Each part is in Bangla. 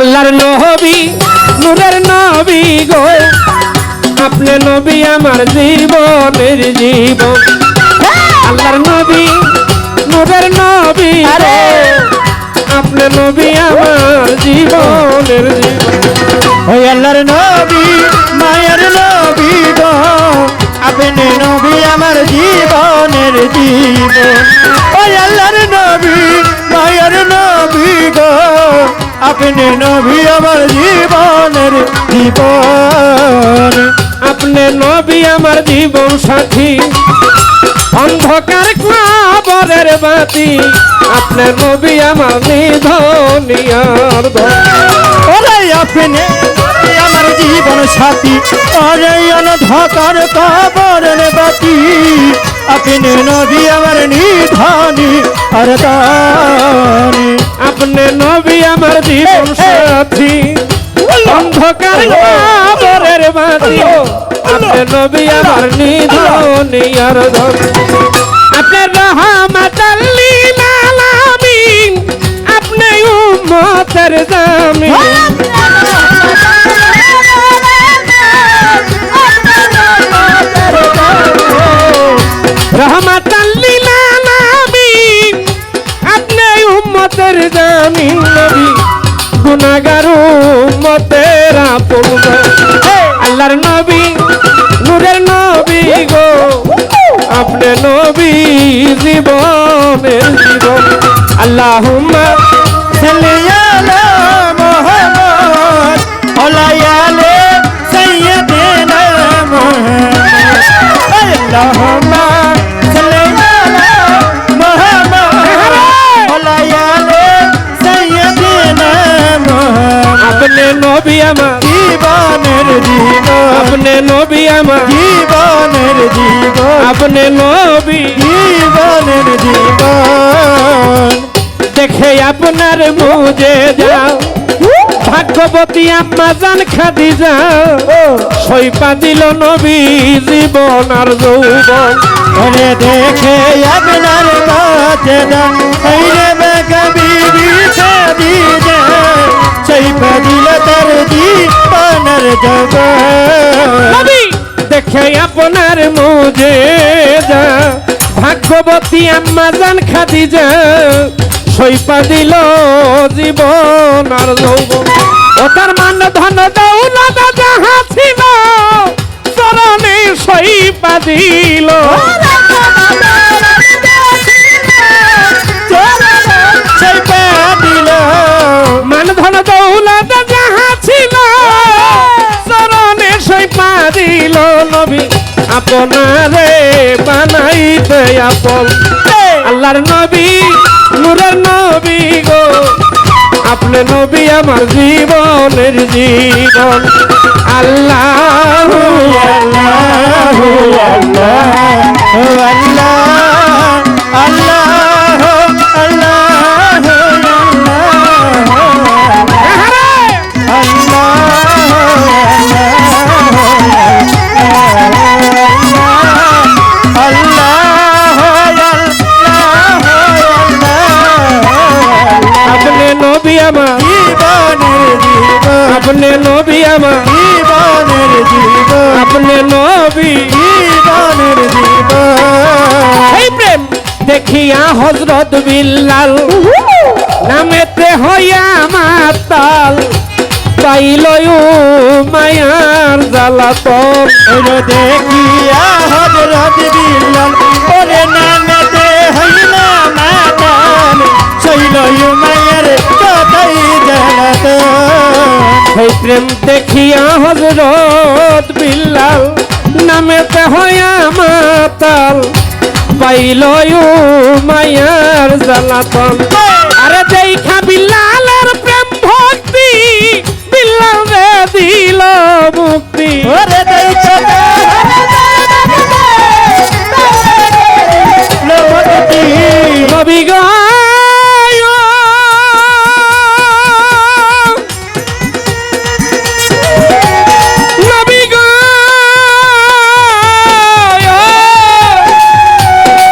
আল্লাহর নবী নূরের নবী গো আপনি নবী আমার জীবনের জীবন আল্লাহর নবী নূরের নবী গো আপনি নবী আমার জীবনের জীবন ওই আল্লাহর নবী মায়ের নবী গো আপনি নবী আমার জীবনের জীবন ওই আল্লাহর নবী মায়ের নবী গো আপনি নবী আমার জীবনের জীবন আপনি নবী আমার জীবন সাথী অন্ধকার কবরের বাতি আপনি নবী আমার নিধনিয়ার ওরে আপনি আমার জীবন সাথী ওরে অন্ধকার কবরের বাতি আপনি নবী আমার নিধনি আর দানি আপনি নবী আমার জীবন সাথী অন্ধকার কবরের বাতি আপনি নবী আমার নিধনিয়ার ধন আপনি রহমাতাল লিল আলামিন আপনি উম্মতের জামিন রহমাতাল লিল আলামিন আপনি উম্মতের জামিন নবী গুনাহগার উম্মতের আপন আল্লাহর নবী নূরের নবী গো আপনি নবী জীবনের জীবন আল্লাহুম্মা সাল্লি আলা মুহাম্মদ ওয়া আলি সাইয়্যিদিনা মুহাম্মদ আল্লাহুম্মা সাল্লি আলা মুহাম্মদ ওয়া আলি সাইয়্যিদিনা মুহাম্মদ আপনি নবী আমার জীবনের জীবন আপনি নবী আমার জীবনের জীবন আপনি নবী জীবনের জীবন দেখে আপনার মুজে যাও ভাগ্যবতী আম্মা জান খাদিজা সইপা দিল নবী জীবন আর যৌবন ওরে দেখে আপনার কাছে দাও এই রে বেকবিরি খাদিজা সইপা দিল তার জীবনের জগৎ নবী দেখে আপনার মুজে যা ভাগ্যবতী আম্মা জান খাদিজা সইপা দিল জীবন আর যৌবন ও তার মান ধন দৌলত যাহা ছিল চরণে সইপা দিল সইপা দিল মান ধন দৌলত যাহা ছিল চরণে সইপা দিল নবী আপনারে বানাইতে আপন আল্লাহর নবী নূরের নবী গো আপনি নবী আমার জীবনের জীবন আল্লাহ আল্লাহ আল্লাহ আল্লাহ আপনি নবী আমার আপনি নবী আমার জীবনের জীবন আপনি নবী জীবনের জীবন এই প্রেম দেখিয়া হযরত বিল্লাল নামেতে হইয়া মাতাল পাইল মায়ার জ্বালাতন ওরে দেখিয়া হযরত বিল্লাল ওরে নামেতে হইলা মাতাল শৈল মায়ের কথাই জ্বালাতন সেই প্রেম দেখিয়া হযরত বিল্লাল নামেতে হইয়া মাতাল পাইল মায়ার জ্বালাতন আরে দেখা বিল্লালের প্রেম ভক্তি বিল্লাল রে দিল মুক্তি ওরে দেখিয়া নবী গো নবী গো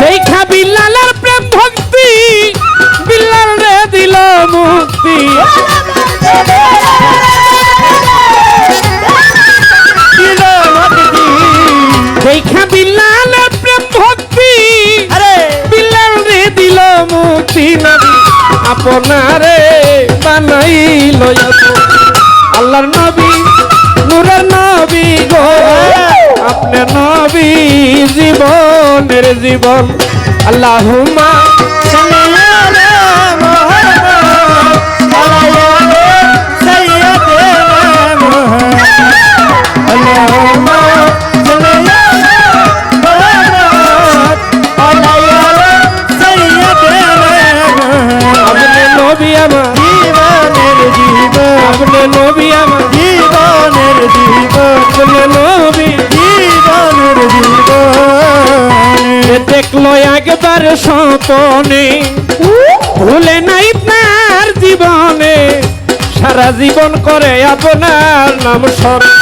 দেখা বিল্লালের প্রেম ভক্তি বিল্লাল রে দিল উম্মতি নবী আপনারে বানাইল আপন। আল্লাহর নবী নূরের নবী গো আপনি নবী জীবনের জীবন। আল্লাহুম্মা আপনি নবী আমার আপনি নবী আমার আপনি নবী দেখলো একবার স্বপনে ভুলে নাই তার জীবনে সারা জীবন করে আপনার নাম স্মরণ।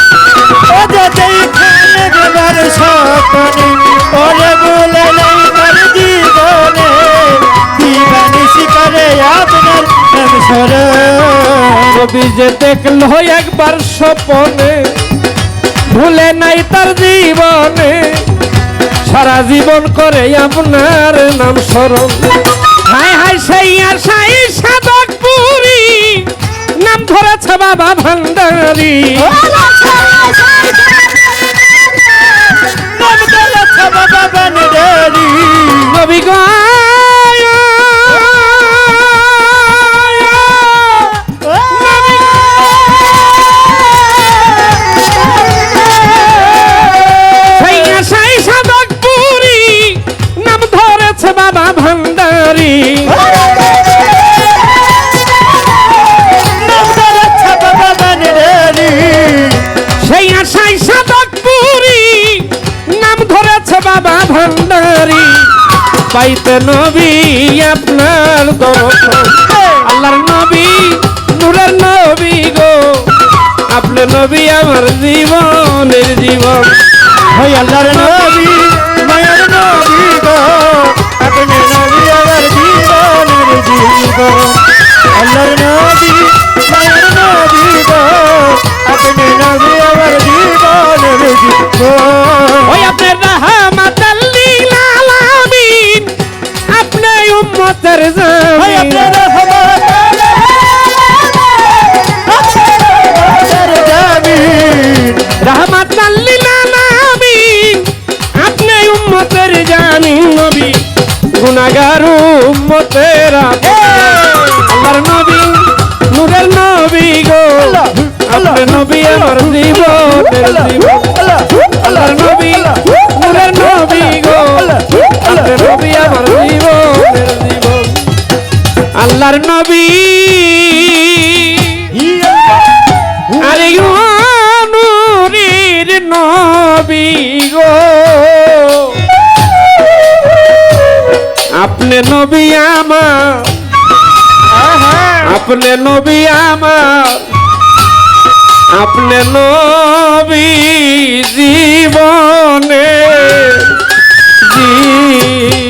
নবী যে দেখলো একবার স্বপনে ভুলে নাই তার জীবনে সারা জীবন করে আপনার নাম স্মরণ। হায় হায় সেই আর সাই সাধক পুরী নাম ধরেছে বাবা ভান্ডারী। নবী গো বাবা ভান্ডারী সেই আশাই সাধক পুরী নাম ধরেছে বাবা ভান্ডারী পাইতে নবী আপনার দর্শন। আল্লাহর নবী নূরের নবী গো আপনি নবী আমার জীবনের জীবন। ওই আল্লাহর নবী মায়ের নবী গো আপনি নবী আমার জীবনের জীবন। আল্লাহর নবী মায়ের নবী গো আপনি নবী আমার জীবনের জীবন। ওই আপনি রাহমাতাল লিল আলামিন আপনি উম্মতের ওই জামিন। আপনার রাহমাতাল লিল আলামিন আপনি উম্মতের জামিন। নবী গুনাহগার উম্মতের আল্লাহর নবী নূরের নবী গো আপনি নবী আমার জীবনের জীবন। আল্লাহর নবী নূরের নবী গো আপনি নবী আমার জীবনের জীবন। আল্লাহর নবী আরে গো নূরের নবী গো আপনি নবী আমার আপনি নবী আমার আপনি নবী জীবনে জীবন।